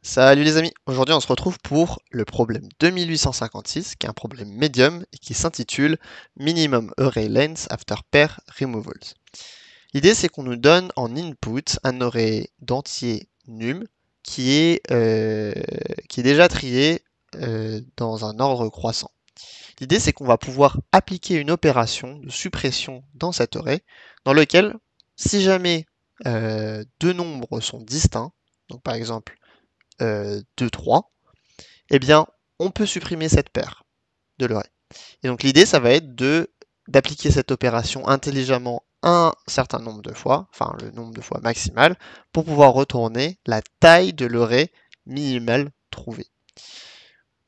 Salut les amis, aujourd'hui on se retrouve pour le problème 2856 qui est un problème médium et qui s'intitule Minimum Array Length After Pair Removals. L'idée c'est qu'on nous donne en input un array d'entiers num qui est déjà trié dans un ordre croissant. L'idée c'est qu'on va pouvoir appliquer une opération de suppression dans cet array dans lequel si jamais deux nombres sont distincts, donc par exemple 2, 3, eh bien, on peut supprimer cette paire de l'array. Et donc l'idée, ça va être d'appliquer cette opération intelligemment un certain nombre de fois, enfin le nombre de fois maximal, pour pouvoir retourner la taille de l'array minimale trouvée.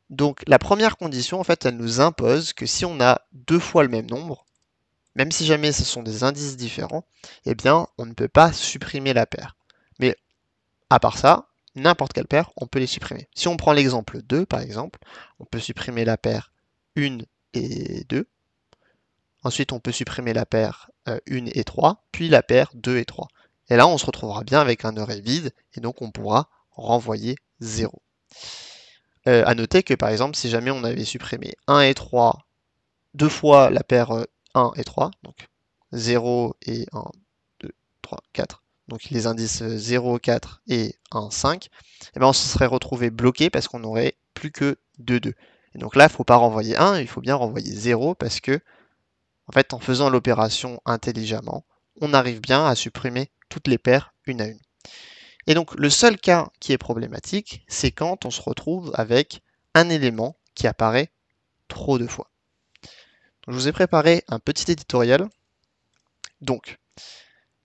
Donc la première condition, en fait, elle nous impose que si on a deux fois le même nombre, même si jamais ce sont des indices différents, eh bien, on ne peut pas supprimer la paire. Mais à part ça, n'importe quelle paire, on peut les supprimer. Si on prend l'exemple 2, par exemple, on peut supprimer la paire 1 et 2. Ensuite, on peut supprimer la paire 1 et 3, puis la paire 2 et 3. Et là, on se retrouvera bien avec un array vide, et donc on pourra renvoyer 0. À noter que, par exemple, si jamais on avait supprimé 1 et 3 deux fois la paire 1 et 3, donc 0 et 1, 2, 3, 4, donc les indices 0, 4 et 1, 5, et bien on se serait retrouvé bloqué parce qu'on n'aurait plus que 2, 2. Et donc là, il ne faut pas renvoyer 1, il faut bien renvoyer 0 parce que, en fait, en faisant l'opération intelligemment, on arrive bien à supprimer toutes les paires une à une. Et donc le seul cas qui est problématique, c'est quand on se retrouve avec un élément qui apparaît trop de fois. Donc, je vous ai préparé un petit éditorial. Donc,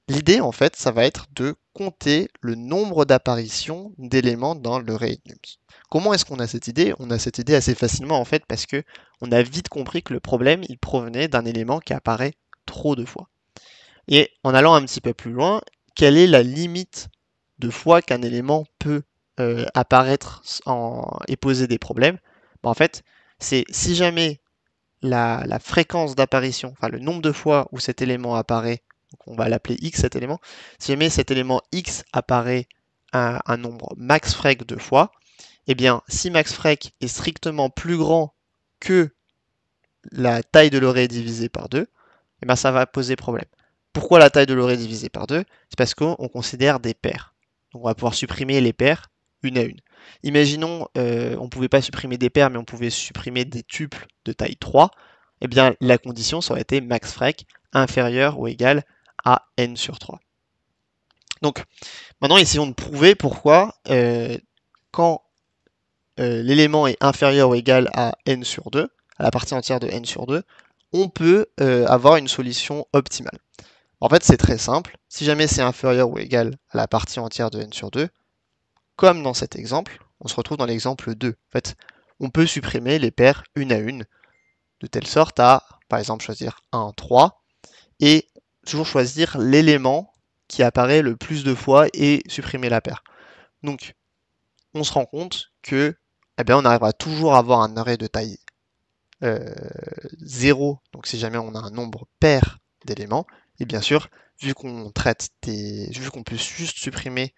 l'idée, en fait, ça va être de compter le nombre d'apparitions d'éléments dans l'array nums. Comment est-ce qu'on a cette idée? On a cette idée assez facilement, en fait, parce que on a vite compris que le problème, il provenait d'un élément qui apparaît trop de fois. Et en allant un petit peu plus loin, quelle est la limite de fois qu'un élément peut apparaître et poser des problèmes? En fait, c'est si jamais la fréquence d'apparition, enfin le nombre de fois où cet élément apparaît, donc on va l'appeler x cet élément, si jamais cet élément x apparaît à un nombre max frec de fois, eh bien si max frec est strictement plus grand que la taille de l'array divisé par 2, eh bien ça va poser problème. Pourquoi la taille de l'array divisé par 2? C'est parce qu'on considère des paires. Donc on va pouvoir supprimer les paires une à une. Imaginons, on ne pouvait pas supprimer des paires, mais on pouvait supprimer des tuples de taille 3. Eh bien, la condition, ça aurait été max frec inférieur ou égal à n sur 3. Donc, maintenant, essayons de prouver pourquoi, quand l'élément est inférieur ou égal à n sur 2, à la partie entière de n sur 2, on peut avoir une solution optimale. En fait, c'est très simple. Si jamais c'est inférieur ou égal à la partie entière de n sur 2, comme dans cet exemple, on se retrouve dans l'exemple 2. En fait, on peut supprimer les paires une à une, de telle sorte à, par exemple, choisir 1, 3, et toujours choisir l'élément qui apparaît le plus de fois et supprimer la paire. Donc, on se rend compte que, eh bien, on arrivera toujours à avoir un array de taille 0, donc si jamais on a un nombre pair d'éléments, et bien sûr, vu qu'on peut juste supprimer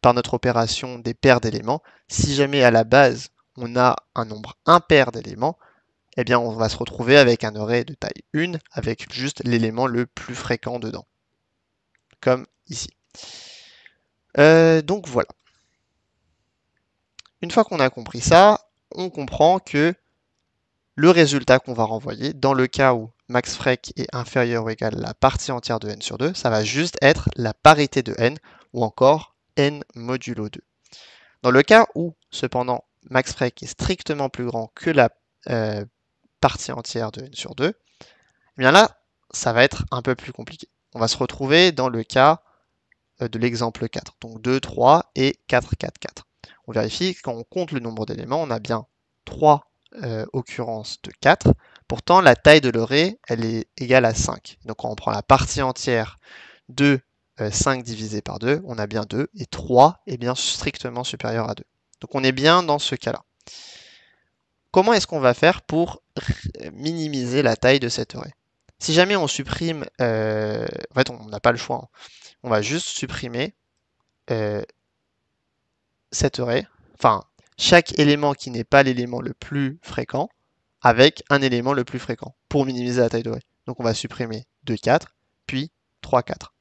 par notre opération des paires d'éléments, si jamais à la base on a un nombre impair d'éléments, eh bien on va se retrouver avec un array de taille 1 avec juste l'élément le plus fréquent dedans, comme ici. Donc voilà. Une fois qu'on a compris ça, on comprend que le résultat qu'on va renvoyer, dans le cas où max frec est inférieur ou égal à la partie entière de n sur 2, ça va juste être la parité de n, ou encore n modulo 2. Dans le cas où, cependant, max frec est strictement plus grand que la partie entière de n sur 2, eh bien là, ça va être un peu plus compliqué. On va se retrouver dans le cas de l'exemple 4, donc 2, 3 et 4, 4, 4. On vérifie que quand on compte le nombre d'éléments, on a bien 3 occurrences de 4. Pourtant, la taille de l'array, elle est égale à 5. Donc quand on prend la partie entière de 5 divisé par 2, on a bien 2, et 3 est bien strictement supérieur à 2. Donc on est bien dans ce cas-là. Comment est-ce qu'on va faire pour minimiser la taille de cet array? Si jamais on supprime, en fait on n'a pas le choix, hein. On va juste supprimer cet array, enfin, chaque élément qui n'est pas l'élément le plus fréquent avec un élément le plus fréquent pour minimiser la taille de l'array. Donc on va supprimer 2, 4, puis 3, 4.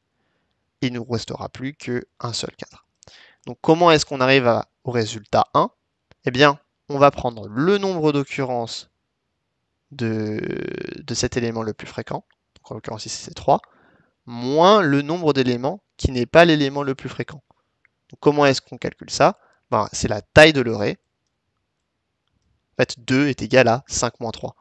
Il ne nous restera plus qu'un seul 4. Donc comment est-ce qu'on arrive au résultat 1? Eh bien, on va prendre le nombre d'occurrences de cet élément le plus fréquent, donc en l'occurrence ici c'est 3, moins le nombre d'éléments qui n'est pas l'élément le plus fréquent. Donc comment est-ce qu'on calcule ça? C'est la taille de l'array. En fait, 2 est égal à 5 moins 3.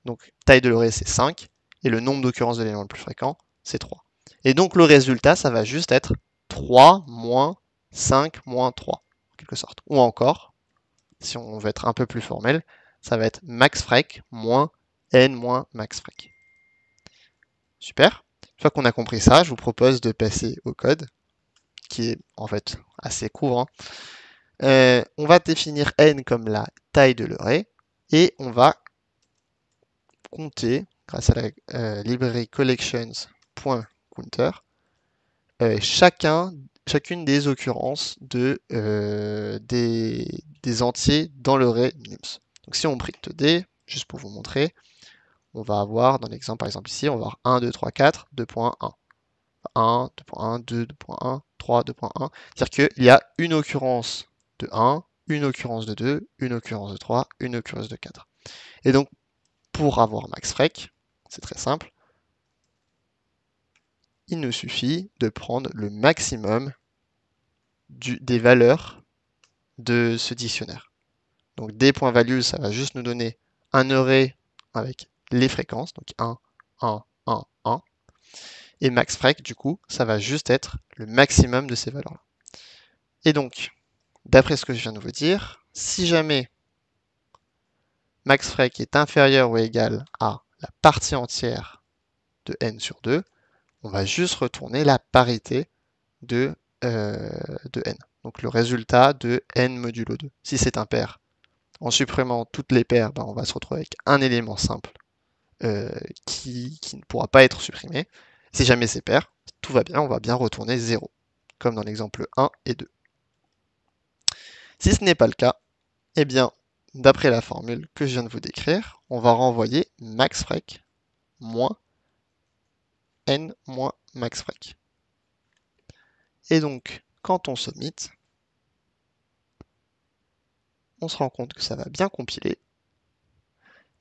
Donc taille de l'array c'est 5, et le nombre d'occurrences de l'élément le plus fréquent, c'est 3. Et donc le résultat, ça va juste être 3 moins 5 moins 3, en quelque sorte. Ou encore, si on veut être un peu plus formel, ça va être maxfrec moins n moins maxfrec. Super. Une fois qu'on a compris ça, je vous propose de passer au code, qui est en fait assez court. On va définir n comme la taille de l'array, et on va compter, grâce à la librairie collections.counter, chacune des occurrences des entiers dans l'array nums. Donc si on print d, juste pour vous montrer, on va avoir, dans l'exemple par exemple ici, on va avoir 1, 2, 3, 4, 2.1. 1, 2.1, 2, 2.1, 3, 2.1. C'est-à-dire qu'il y a une occurrence de 1, une occurrence de 2, une occurrence de 3, une occurrence de 4. Et donc, pour avoir maxfrec, c'est très simple, il nous suffit de prendre le maximum des valeurs de ce dictionnaire. Donc d.value, ça va juste nous donner un array avec les fréquences, donc 1, 1, 1, 1. Et maxfrec, du coup, ça va juste être le maximum de ces valeurs-là. Et donc, d'après ce que je viens de vous dire, si jamais maxfrec est inférieur ou égal à la partie entière de n sur 2, on va juste retourner la parité de n. Donc le résultat de n modulo 2. Si c'est impair, en supprimant toutes les paires, on va se retrouver avec un élément simple qui ne pourra pas être supprimé. Si jamais c'est pair, tout va bien, on va bien retourner 0, comme dans l'exemple 1 et 2. Si ce n'est pas le cas, eh bien, d'après la formule que je viens de vous décrire, on va renvoyer maxfrec moins n moins maxfrec. Et donc, quand on submit, on se rend compte que ça va bien compiler.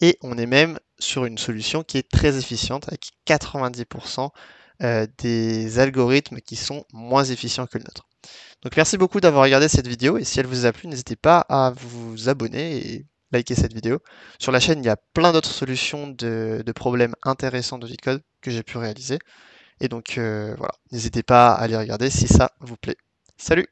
Et on est même sur une solution qui est très efficiente, avec 90% des algorithmes qui sont moins efficients que le nôtre. Donc merci beaucoup d'avoir regardé cette vidéo, et si elle vous a plu, n'hésitez pas à vous abonner et liker cette vidéo. Sur la chaîne, il y a plein d'autres solutions de problèmes intéressants de LeetCode que j'ai pu réaliser. Et donc voilà, n'hésitez pas à aller regarder si ça vous plaît. Salut!